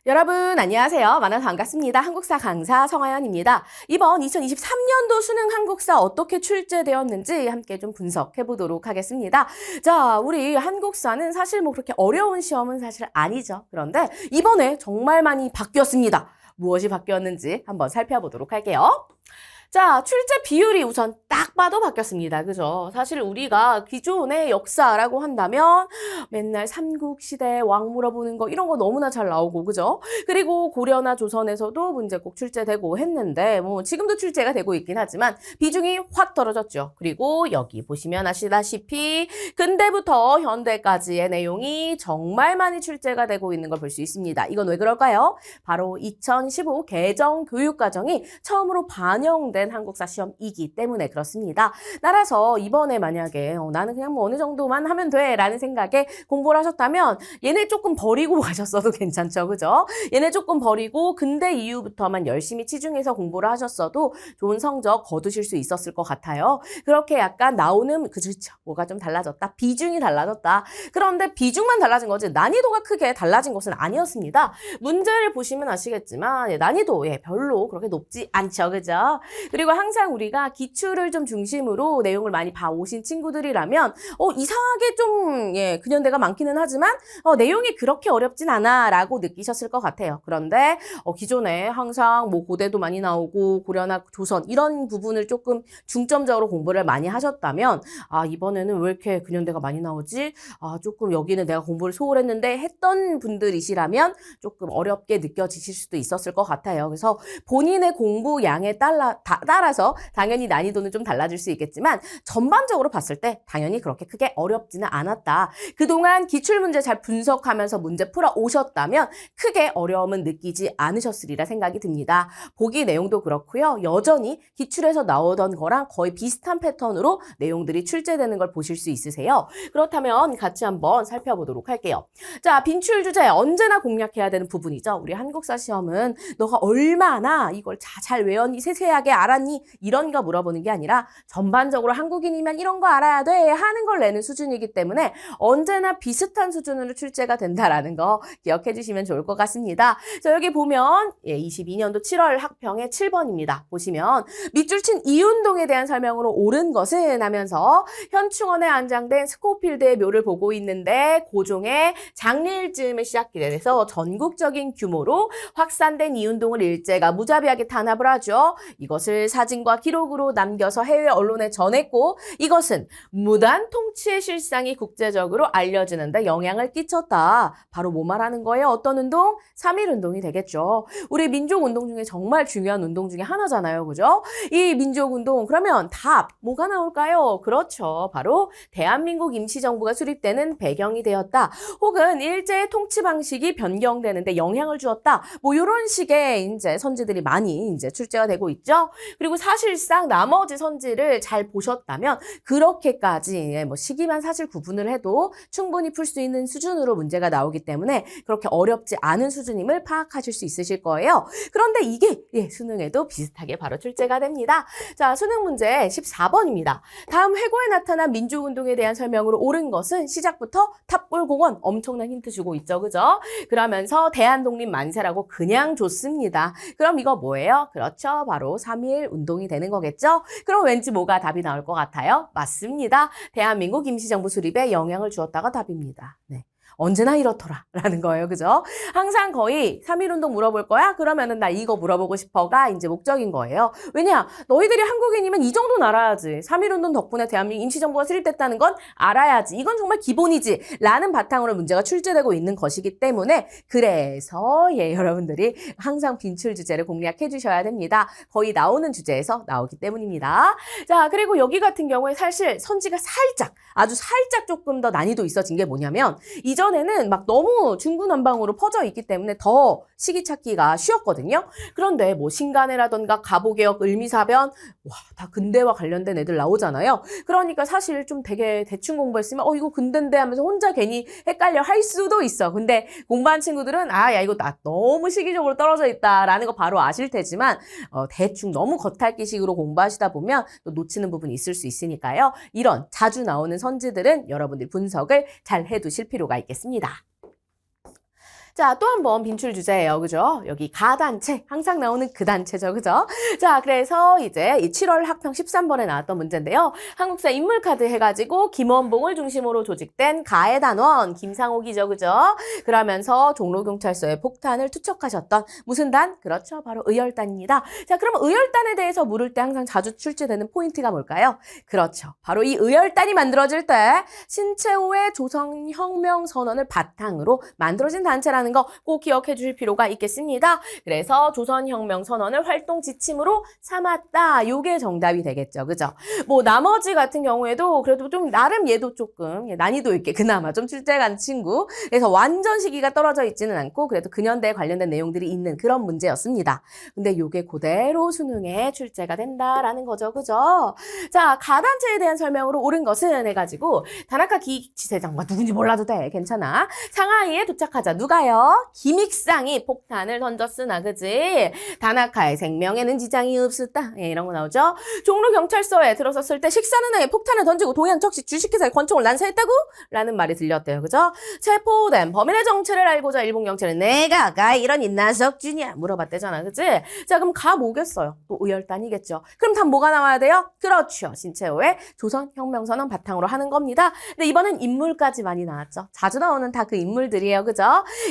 여러분 안녕하세요. 만나서 반갑습니다. 한국사 강사 성하연입니다. 이번 2023년도 수능 한국사 어떻게 출제되었는지 함께 좀 분석해 보도록 하겠습니다. 자, 우리 한국사는 사실 뭐 그렇게 어려운 시험은 사실 아니죠. 그런데 이번에 정말 많이 바뀌었습니다. 무엇이 바뀌었는지 한번 살펴보도록 할게요. 자, 출제 비율이 우선 딱 봐도 바뀌었습니다. 그죠? 사실 우리가 기존의 역사라고 한다면 맨날 삼국시대 왕 물어보는 거 이런 거 너무나 잘 나오고, 그죠? 그리고 고려나 조선에서도 문제 꼭 출제되고 했는데 뭐 지금도 출제가 되고 있긴 하지만 비중이 확 떨어졌죠. 그리고 여기 보시면 아시다시피 근대부터 현대까지의 내용이 정말 많이 출제가 되고 있는 걸 볼 수 있습니다. 이건 왜 그럴까요? 바로 2015 개정 교육과정이 처음으로 반영된 한국사 시험이기 때문에 그렇습니다. 따라서 이번에 만약에 나는 그냥 뭐 어느 정도만 하면 돼 라는 생각에 공부를 하셨다면 얘네 조금 버리고 가셨어도 괜찮죠. 그죠? 얘네 조금 버리고 근대 이후부터만 열심히 치중해서 공부를 하셨어도 좋은 성적 거두실 수 있었을 것 같아요. 그렇게 약간 나오는 그렇죠. 뭐가 좀 달라졌다. 비중이 달라졌다. 그런데 비중만 달라진 거지 난이도가 크게 달라진 것은 아니었습니다. 문제를 보시면 아시겠지만 난이도 별로 그렇게 높지 않죠. 그죠? 그리고 항상 우리가 기출을 좀 중심으로 내용을 많이 봐오신 친구들이라면 이상하게 좀 근현대가 많기는 하지만 내용이 그렇게 어렵진 않아 라고 느끼셨을 것 같아요. 그런데 기존에 항상 뭐 고대도 많이 나오고 고려나 조선 이런 부분을 조금 중점적으로 공부를 많이 하셨다면 이번에는 왜 이렇게 근현대가 많이 나오지? 조금 여기는 내가 공부를 소홀했는데 했던 분들이시라면 조금 어렵게 느껴지실 수도 있었을 것 같아요. 그래서 본인의 공부 양에 따라서 당연히 난이도는 좀 달라질 수 있겠지만 전반적으로 봤을 때 당연히 그렇게 크게 어렵지는 않았다. 그동안 기출문제 잘 분석하면서 문제 풀어 오셨다면 크게 어려움은 느끼지 않으셨으리라 생각이 듭니다. 보기 내용도 그렇고요. 여전히 기출에서 나오던 거랑 거의 비슷한 패턴으로 내용들이 출제되는 걸 보실 수 있으세요. 그렇다면 같이 한번 살펴보도록 할게요. 자, 빈출 주제 언제나 공략해야 되는 부분이죠. 우리 한국사 시험은 너가 얼마나 이걸 잘 외웠니, 세세하게 알았니 이런 거 물어보는 게 아니라 전반적으로 한국인이면 이런 거 알아야 돼 하는 걸 내는 수준이기 때문에 언제나 비슷한 수준으로 출제가 된다라는 거 기억해 주시면 좋을 것 같습니다. 자, 여기 보면 22년도 7월 학평의 7번입니다. 보시면 밑줄 친 이운동에 대한 설명으로 옳은 것은 하면서 현충원에 안장된 스코필드의 묘를 보고 있는데 고종의 장례일 즈음에 시작이 돼서 전국적인 규모로 확산된 이운동을 일제가 무자비하게 탄압을 하죠. 이것을 사진과 기록으로 남겨서 해외 언론에 전했고 이것은 무단 통치의 실상이 국제적으로 알려지는 데 영향을 끼쳤다. 바로 뭐 말하는 거예요? 어떤 운동? 3.1운동이 되겠죠. 우리 민족운동 중에 정말 중요한 운동 중에 하나잖아요. 그죠? 이 민족운동 그러면 답 뭐가 나올까요? 그렇죠. 바로 대한민국 임시정부가 수립되는 배경이 되었다. 혹은 일제의 통치 방식이 변경되는데 영향을 주었다. 뭐 이런 식의 이제 선지들이 많이 이제 출제가 되고 있죠. 그리고 사실상 나머지 선지를 잘 보셨다면 그렇게까지 뭐 시기만 사실 구분을 해도 충분히 풀 수 있는 수준으로 문제가 나오기 때문에 그렇게 어렵지 않은 수준임을 파악하실 수 있으실 거예요. 그런데 이게 수능에도 비슷하게 바로 출제가 됩니다. 자, 수능 문제 14번입니다. 다음 회고에 나타난 민족운동에 대한 설명으로 옳은 것은 시작부터 탑골공원 엄청난 힌트 주고 있죠. 그죠? 그러면서 대한독립 만세라고 그냥 줬습니다. 그럼 이거 뭐예요? 그렇죠. 바로 3.1 운동이 되는 거겠죠? 그럼 왠지 뭐가 답이 나올 것 같아요? 맞습니다. 대한민국 임시정부 수립에 영향을 주었다가 답입니다. 네. 언제나 이렇더라 라는 거예요. 그죠? 항상 거의 3.1운동 물어볼 거야? 그러면은 나 이거 물어보고 싶어가 이제 목적인 거예요. 왜냐? 너희들이 한국인이면 이 정도는 알아야지. 3.1운동 덕분에 대한민국 임시정부가 수립됐다는 건 알아야지. 이건 정말 기본이지. 라는 바탕으로 문제가 출제되고 있는 것이기 때문에 그래서 여러분들이 항상 빈출 주제를 공략해 주셔야 됩니다. 거의 나오는 주제에서 나오기 때문입니다. 자, 그리고 여기 같은 경우에 사실 선지가 아주 살짝 조금 더 난이도 있어진 게 뭐냐면 이전에는 막 너무 중구난방으로 퍼져 있기 때문에 더 시기 찾기가 쉬웠거든요. 그런데 뭐 신간해라던가 갑오개혁, 을미사변 다 근대와 관련된 애들 나오잖아요. 그러니까 사실 좀 되게 대충 공부했으면 이거 근대인데 하면서 혼자 괜히 헷갈려 할 수도 있어. 근데 공부한 친구들은 야 이거 나 너무 시기적으로 떨어져 있다라는 거 바로 아실 테지만 대충 너무 겉핥기식으로 공부하시다 보면 또 놓치는 부분이 있을 수 있으니까요. 이런 자주 나오는 선지들은 여러분들이 분석을 잘 해두실 필요가 있겠습니다. 자, 또 한 번 빈출 주제예요. 그죠? 여기 가단체. 항상 나오는 그 단체죠. 그죠? 자, 그래서 이제 이 7월 학평 13번에 나왔던 문제인데요. 한국사 인물카드 해가지고 김원봉을 중심으로 조직된 가해 단원 김상옥이죠. 그죠? 그러면서 종로경찰서에 폭탄을 투척하셨던 무슨 단? 그렇죠. 바로 의열단입니다. 자, 그러면 의열단에 대해서 물을 때 항상 자주 출제되는 포인트가 뭘까요? 그렇죠. 바로 이 의열단이 만들어질 때 신채호의 조선혁명선언을 바탕으로 만들어진 단체라는 거 꼭 기억해 주실 필요가 있겠습니다. 그래서 조선혁명선언을 활동 지침으로 삼았다. 요게 정답이 되겠죠. 그죠? 뭐 나머지 같은 경우에도 그래도 좀 나름 얘도 조금 난이도 있게 그나마 좀 출제가 간 친구. 그래서 완전 시기가 떨어져 있지는 않고 그래도 근현대에 관련된 내용들이 있는 그런 문제였습니다. 근데 요게 그대로 수능에 출제가 된다라는 거죠. 그죠? 자, 가단체에 대한 설명으로 옳은 것은 해가지고 다나카 기치세장과 누군지 몰라도 돼. 괜찮아. 상하이에 도착하자. 누가요? 김익상이 폭탄을 던졌으나 그지? 다나카의 생명에는 지장이 없었다. 예, 이런 거 나오죠. 종로경찰서에 들어섰을 때 식사는 후에 폭탄을 던지고 동양 적시 주식회사의 권총을 난사했다고? 라는 말이 들렸대요. 그죠? 체포된 범인의 정체를 알고자 일본 경찰은 내가 가 이런 인나석준이야 물어봤대잖아. 그지? 자, 그럼 가 뭐겠어요? 또 의열단이겠죠. 그럼 답 뭐가 나와야 돼요? 그렇죠. 신채호의 조선혁명선언 바탕으로 하는 겁니다. 근데 이번엔 인물까지 많이 나왔죠. 자주 나오는 다 그 인물들이에요. 그죠?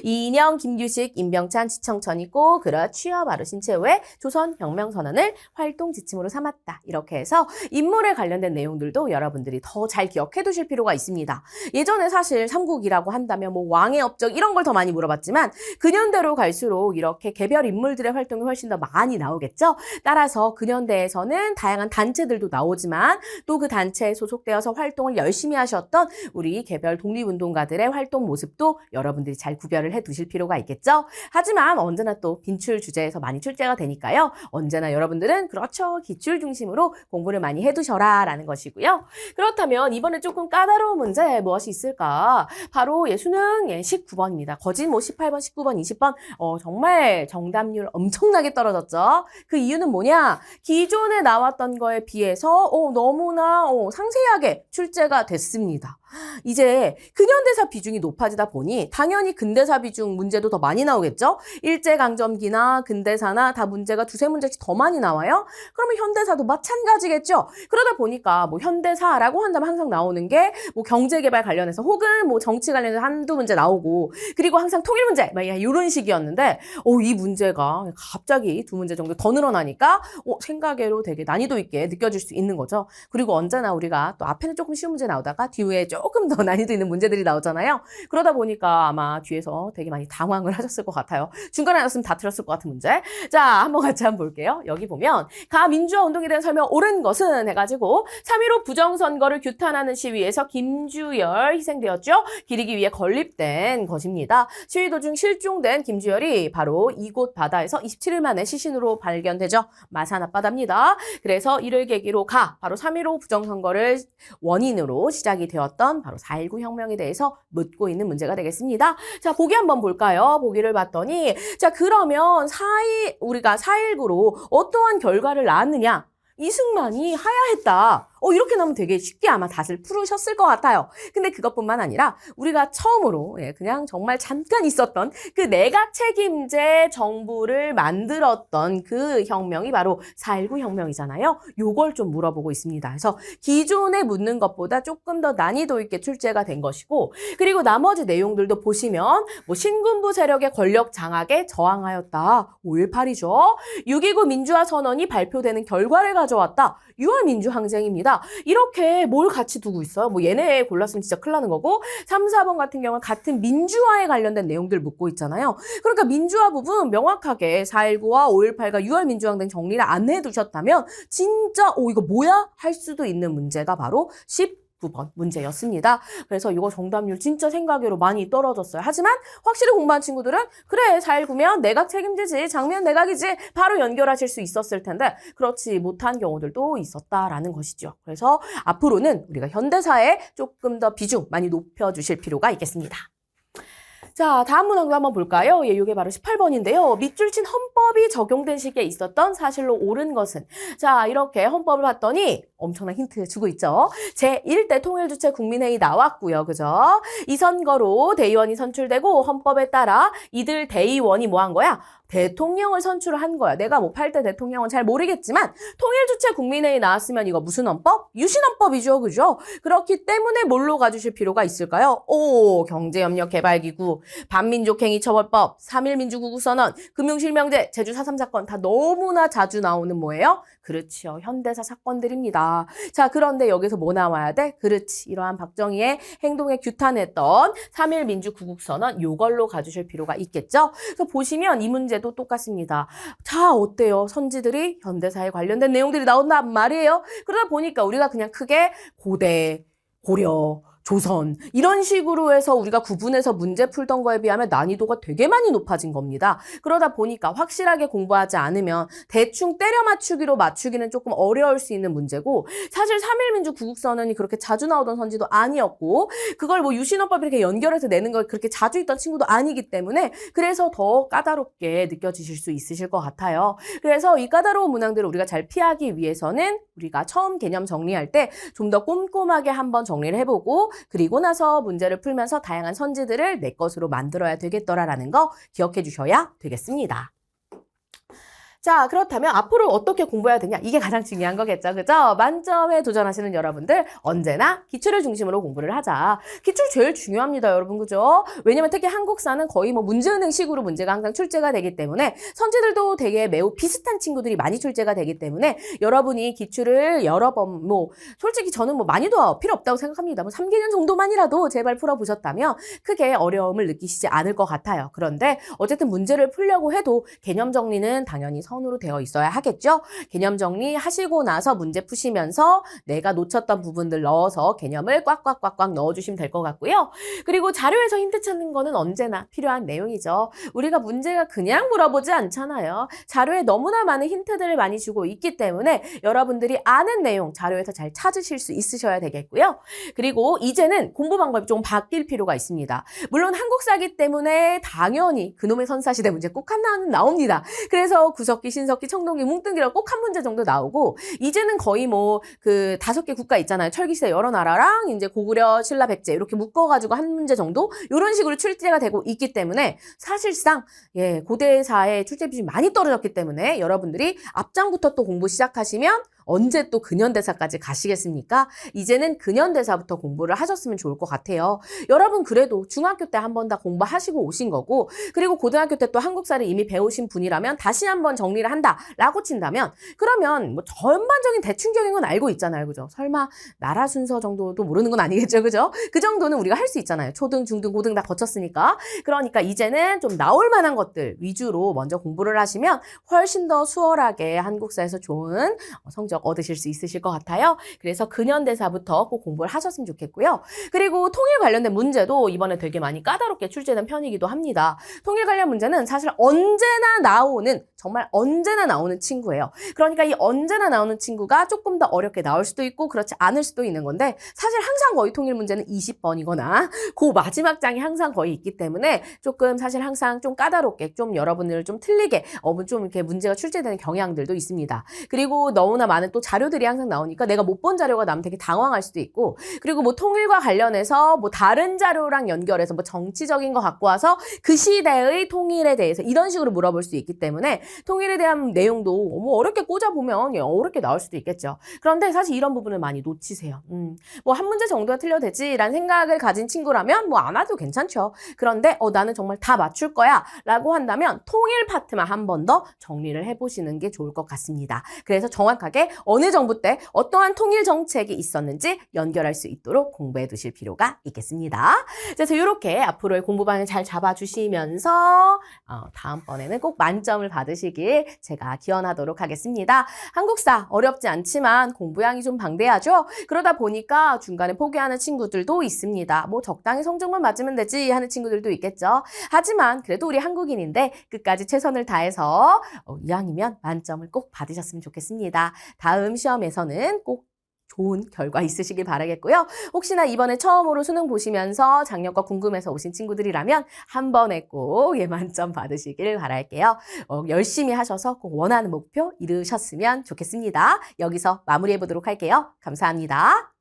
이인영, 김규식, 임병찬, 지청천 있고 그렇지요. 바로 신채호의 조선혁명선언을 활동 지침으로 삼았다. 이렇게 해서 인물에 관련된 내용들도 여러분들이 더 잘 기억해 두실 필요가 있습니다. 예전에 사실 삼국이라고 한다면 뭐 왕의 업적 이런 걸 더 많이 물어봤지만 근현대로 갈수록 이렇게 개별 인물들의 활동이 훨씬 더 많이 나오겠죠. 따라서 근현대에서는 다양한 단체들도 나오지만 또 그 단체에 소속되어서 활동을 열심히 하셨던 우리 개별 독립운동가들의 활동 모습도 여러분들이 잘 구별을 해 두실 필요가 있겠죠. 하지만 언제나 또 빈출 주제에서 많이 출제가 되니까요. 언제나 여러분들은 그렇죠. 기출 중심으로 공부를 많이 해두셔라 라는 것이고요. 그렇다면 이번에 조금 까다로운 문제 무엇이 있을까? 바로 수능 19번입니다. 거진 뭐 18번, 19번, 20번 정말 정답률 엄청나게 떨어졌죠. 그 이유는 뭐냐? 기존에 나왔던 거에 비해서 너무나 상세하게 출제가 됐습니다. 이제 근현대사 비중이 높아지다 보니 당연히 근대사 비중 문제도 더 많이 나오겠죠? 일제강점기나 근대사나 다 문제가 두세 문제씩 더 많이 나와요? 그러면 현대사도 마찬가지겠죠? 그러다 보니까 뭐 현대사라고 한다면 항상 나오는 게 뭐 경제개발 관련해서 혹은 뭐 정치 관련해서 한두 문제 나오고 그리고 항상 통일 문제 막 이런 식이었는데 이 문제가 갑자기 두 문제 정도 더 늘어나니까 생각외로 되게 난이도 있게 느껴질 수 있는 거죠. 그리고 언제나 우리가 또 앞에는 조금 쉬운 문제 나오다가 뒤에 조금 더 난이도 있는 문제들이 나오잖아요. 그러다 보니까 아마 뒤에서 되게 많이 당황을 하셨을 것 같아요. 중간에 나왔으면 다 틀렸을 것 같은 문제. 자, 한번 같이 한번 볼게요. 여기 보면 가민주화 운동에 대한 설명 옳은 것은 해가지고 3.15 부정선거를 규탄하는 시위에서 김주열 희생되었죠. 기리기 위해 건립된 것입니다. 시위 도중 실종된 김주열이 바로 이곳 바다에서 27일 만에 시신으로 발견되죠. 마산 앞바다입니다. 그래서 이를 계기로 바로 3.15 부정선거를 원인으로 시작이 되었던 바로 4.19 혁명에 대해서 묻고 있는 문제가 되겠습니다. 자, 보기 한번 볼까요? 보기를 봤더니 자, 그러면 우리가 4.19로 어떠한 결과를 낳았느냐? 이승만이 하야했다. 이렇게 나오면 되게 쉽게 아마 닷을 풀으셨을 것 같아요. 근데 그것뿐만 아니라 우리가 처음으로 그냥 정말 잠깐 있었던 그 내각 책임제 정부를 만들었던 그 혁명이 바로 4.19 혁명이잖아요. 요걸 좀 물어보고 있습니다. 그래서 기존에 묻는 것보다 조금 더 난이도 있게 출제가 된 것이고 그리고 나머지 내용들도 보시면 뭐 신군부 세력의 권력 장악에 저항하였다. 5.18이죠. 6.29 민주화 선언이 발표되는 결과를 가져왔다. 6월 민주항쟁입니다. 이렇게 뭘 같이 두고 있어요? 뭐 얘네 골랐으면 진짜 큰일 나는 거고 3, 4번 같은 경우는 같은 민주화에 관련된 내용들 묻고 있잖아요. 그러니까 민주화 부분 명확하게 4.19와 5.18과 6월 민주항쟁 정리를 안 해두셨다면 진짜 이거 뭐야? 할 수도 있는 문제가 바로 19번 문제였습니다. 그래서 이거 정답률 진짜 생각외로 많이 떨어졌어요. 하지만 확실히 공부한 친구들은 그래 4.19면 내각 책임지지 장면 내각이지 바로 연결하실 수 있었을 텐데 그렇지 못한 경우들도 있었다라는 것이죠. 그래서 앞으로는 우리가 현대사에 조금 더 비중 많이 높여주실 필요가 있겠습니다. 자, 다음 문항도 한번 볼까요? 이게 바로 18번인데요. 밑줄 친 헌법이 적용된 시기에 있었던 사실로 옳은 것은 자, 이렇게 헌법을 봤더니 엄청난 힌트 주고 있죠. 제1대 통일주체 국민회의 나왔고요. 그죠? 이 선거로 대의원이 선출되고 헌법에 따라 이들 대의원이 뭐 한 거야? 대통령을 선출을 한 거야. 내가 뭐 8대 대통령은 잘 모르겠지만 통일주체 국민회의 나왔으면 이거 무슨 헌법? 유신헌법이죠. 그죠? 그렇기 때문에 뭘로 가주실 필요가 있을까요? 경제협력개발기구, 반민족행위처벌법, 3.1민주구국선언, 금융실명제, 제주 4.3 사건 다 너무나 자주 나오는 뭐예요? 그렇죠. 현대사 사건들입니다. 자, 그런데 여기서 뭐 나와야 돼? 그렇지. 이러한 박정희의 행동에 규탄했던 3.1 민주구국선언 요걸로 가주실 필요가 있겠죠? 그래서 보시면 이 문제도 똑같습니다. 자, 어때요? 선지들이 현대사에 관련된 내용들이 나온단 말이에요. 그러다 보니까 우리가 그냥 크게 고대, 고려, 조선 이런 식으로 해서 우리가 구분해서 문제 풀던 거에 비하면 난이도가 되게 많이 높아진 겁니다. 그러다 보니까 확실하게 공부하지 않으면 대충 때려 맞추기로 맞추기는 조금 어려울 수 있는 문제고 사실 3.1 민주 구국선언이 그렇게 자주 나오던 선지도 아니었고 그걸 뭐 유신헌법 이렇게 연결해서 내는 걸 그렇게 자주 있던 친구도 아니기 때문에 그래서 더 까다롭게 느껴지실 수 있으실 것 같아요. 그래서 이 까다로운 문항들을 우리가 잘 피하기 위해서는 우리가 처음 개념 정리할 때 좀 더 꼼꼼하게 한번 정리를 해보고 그리고 나서 문제를 풀면서 다양한 선지들을 내 것으로 만들어야 되겠더라라는 거 기억해 주셔야 되겠습니다. 자, 그렇다면 앞으로 어떻게 공부해야 되냐? 이게 가장 중요한 거겠죠. 그죠? 만점에 도전하시는 여러분들 언제나 기출을 중심으로 공부를 하자. 기출 제일 중요합니다, 여러분. 그죠? 왜냐면 특히 한국사는 거의 뭐 문제은행식으로 문제가 항상 출제가 되기 때문에 선지들도 되게 매우 비슷한 친구들이 많이 출제가 되기 때문에 여러분이 기출을 여러 번 솔직히 저는 많이도 필요 없다고 생각합니다. 3개년 정도만이라도 제발 풀어보셨다면 크게 어려움을 느끼시지 않을 것 같아요. 그런데 어쨌든 문제를 풀려고 해도 개념 정리는 당연히 선으로 되어 있어야 하겠죠. 개념 정리하시고 나서 문제 푸시면서 내가 놓쳤던 부분들 넣어서 개념을 꽉꽉꽉꽉 넣어주시면 될 것 같고요. 그리고 자료에서 힌트 찾는 거는 언제나 필요한 내용이죠. 우리가 문제가 그냥 물어보지 않잖아요. 자료에 너무나 많은 힌트들을 많이 주고 있기 때문에 여러분들이 아는 내용 자료에서 잘 찾으실 수 있으셔야 되겠고요. 그리고 이제는 공부 방법이 좀 바뀔 필요가 있습니다. 물론 한국사기 때문에 당연히 그놈의 선사시대 문제 꼭 하나는 나옵니다. 그래서 구석기, 신석기, 청동기, 뭉뚱기로 꼭 한 문제 정도 나오고 이제는 거의 그 5개 국가 있잖아요. 철기시대 여러 나라랑 이제 고구려, 신라, 백제 이렇게 묶어가지고 한 문제 정도 이런 식으로 출제가 되고 있기 때문에 사실상 고대사의 출제 비중이 많이 떨어졌기 때문에 여러분들이 앞장부터 또 공부 시작하시면 언제 또 근현대사까지 가시겠습니까? 이제는 근현대사부터 공부를 하셨으면 좋을 것 같아요. 여러분 그래도 중학교 때 한 번 다 공부하시고 오신 거고 그리고 고등학교 때 또 한국사를 이미 배우신 분이라면 다시 한번 정리를 한다라고 친다면 그러면 전반적인 대충적인 건 알고 있잖아요. 그죠? 설마 나라 순서 정도도 모르는 건 아니겠죠. 그죠? 그 정도는 우리가 할 수 있잖아요. 초등, 중등, 고등 다 거쳤으니까. 그러니까 이제는 좀 나올 만한 것들 위주로 먼저 공부를 하시면 훨씬 더 수월하게 한국사에서 좋은 성적 얻으실 수 있으실 것 같아요. 그래서 근현대사부터 꼭 공부를 하셨으면 좋겠고요. 그리고 통일 관련된 문제도 이번에 되게 많이 까다롭게 출제된 편이기도 합니다. 통일 관련 문제는 사실 정말 언제나 나오는 친구예요. 그러니까 이 언제나 나오는 친구가 조금 더 어렵게 나올 수도 있고 그렇지 않을 수도 있는 건데 사실 항상 거의 통일 문제는 20번이거나 그 마지막 장이 항상 거의 있기 때문에 조금 사실 항상 좀 까다롭게 좀 여러분을 좀 틀리게 좀 이렇게 문제가 출제되는 경향들도 있습니다. 그리고 너무나 많은 또 자료들이 항상 나오니까 내가 못 본 자료가 나면 되게 당황할 수도 있고 그리고 통일과 관련해서 다른 자료랑 연결해서 정치적인 거 갖고 와서 그 시대의 통일에 대해서 이런 식으로 물어볼 수 있기 때문에 통일에 대한 내용도 어렵게 꽂아보면 어렵게 나올 수도 있겠죠. 그런데 사실 이런 부분을 많이 놓치세요. 한 문제 정도가 틀려도 되지라는 생각을 가진 친구라면 안 와도 괜찮죠. 그런데 나는 정말 다 맞출 거야 라고 한다면 통일 파트만 한 번 더 정리를 해보시는 게 좋을 것 같습니다. 그래서 정확하게 어느 정부 때 어떠한 통일 정책이 있었는지 연결할 수 있도록 공부해 두실 필요가 있겠습니다. 그래서 이렇게 앞으로의 공부 방향 잘 잡아주시면서 다음번에는 꼭 만점을 받으시길 제가 기원하도록 하겠습니다. 한국사 어렵지 않지만 공부량이 좀 방대하죠. 그러다 보니까 중간에 포기하는 친구들도 있습니다. 적당히 성적만 맞으면 되지 하는 친구들도 있겠죠. 하지만 그래도 우리 한국인인데 끝까지 최선을 다해서 이왕이면 만점을 꼭 받으셨으면 좋겠습니다. 다음 시험에서는 꼭 좋은 결과 있으시길 바라겠고요. 혹시나 이번에 처음으로 수능 보시면서 작년과 궁금해서 오신 친구들이라면 한 번에 꼭 만점 받으시길 바랄게요. 열심히 하셔서 꼭 원하는 목표 이루셨으면 좋겠습니다. 여기서 마무리해 보도록 할게요. 감사합니다.